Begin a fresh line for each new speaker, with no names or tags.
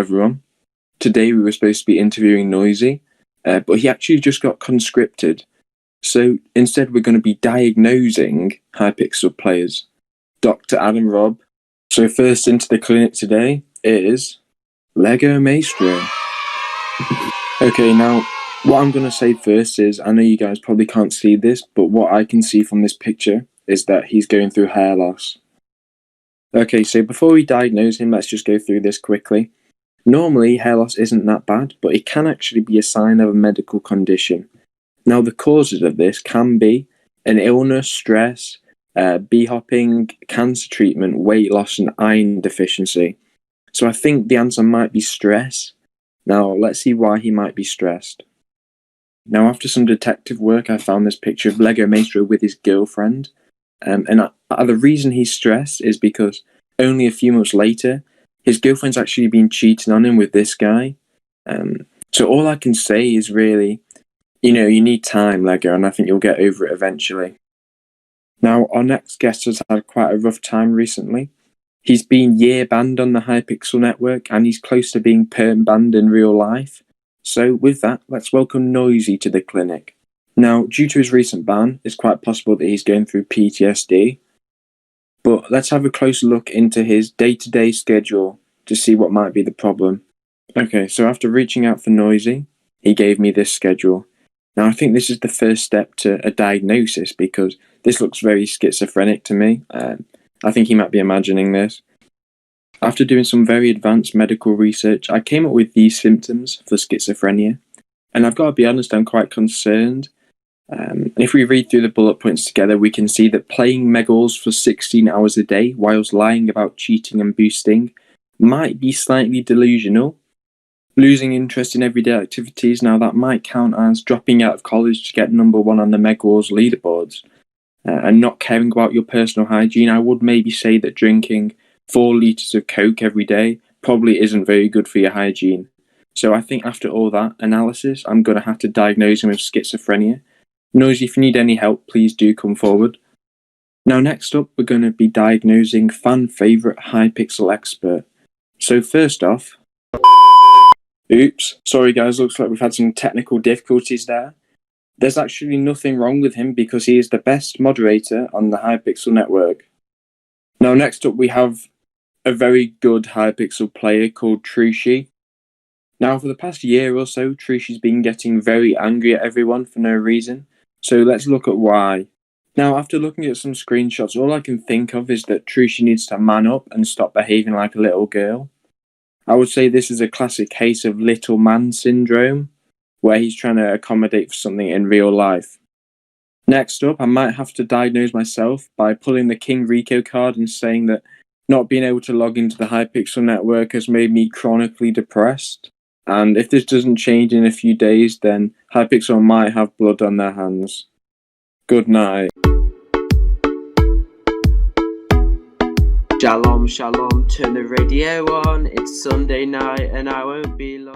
everyone. Today we were supposed to be interviewing Noisy, but he actually just got conscripted. So instead we're going to be diagnosing Hypixel players. Dr. Adam Robb. So first into the clinic today is Lego Maestro. Okay, now what I'm going to say first is, I know you guys probably can't see this, but what I can see from this picture is that he's going through hair loss. Okay, so before we diagnose him, let's just go through this quickly. Normally, hair loss isn't that bad, but it can actually be a sign of a medical condition. Now, the causes of this can be an illness, stress, bee hopping, cancer treatment, weight loss, and iron deficiency. So I think the answer might be stress. Now, let's see why he might be stressed. Now, after some detective work, I found this picture of Lego Maestro with his girlfriend. The reason he's stressed is because only a few months later, his girlfriend's actually been cheating on him with this guy. So all I can say is really, you need time, Lego, and I think you'll get over it eventually. Now, our next guest has had quite a rough time recently. He's been year banned on the Hypixel network, and he's close to being perm banned in real life. So with that, let's welcome Noisy to the clinic. Now, due to his recent ban, it's quite possible that he's going through PTSD. But let's have a closer look into his day-to-day schedule to see what might be the problem. Okay, so after reaching out for Noisy, he gave me this schedule. Now, I think this is the first step to a diagnosis because this looks very schizophrenic to me. I think he might be imagining this. After doing some very advanced medical research, I came up with these symptoms for schizophrenia. And I've got to be honest, I'm quite concerned. If we read through the bullet points together, we can see that playing Megals for 16 hours a day whilst lying about cheating and boosting might be slightly delusional. Losing interest in everyday activities, now that might count as dropping out of college to get number one on the Megals leaderboards. And not caring about your personal hygiene, I would maybe say that drinking 4 litres of Coke every day probably isn't very good for your hygiene. So I think after all that analysis, I'm going to have to diagnose him with schizophrenia. Noisy, if you need any help, please do come forward. Now next up, we're going to be diagnosing fan favourite Hypixel Expert. So first off, oops, sorry guys, looks like we've had some technical difficulties there. There's actually nothing wrong with him because he is the best moderator on the Hypixel network. Now next up we have a very good Hypixel player called Trish. Now for the past year or so, Trish has been getting very angry at everyone for no reason. So let's look at why. Now, after looking at some screenshots, all I can think of is that Trish needs to man up and stop behaving like a little girl. I would say this is a classic case of little man syndrome, where he's trying to accommodate for something in real life. Next up, I might have to diagnose myself by pulling the King Rico card and saying that not being able to log into the Hypixel network has made me chronically depressed. And if this doesn't change in a few days, then Hypixel might have blood on their hands. Good night.
Shalom, shalom, turn the radio on. It's Sunday night and I won't be long.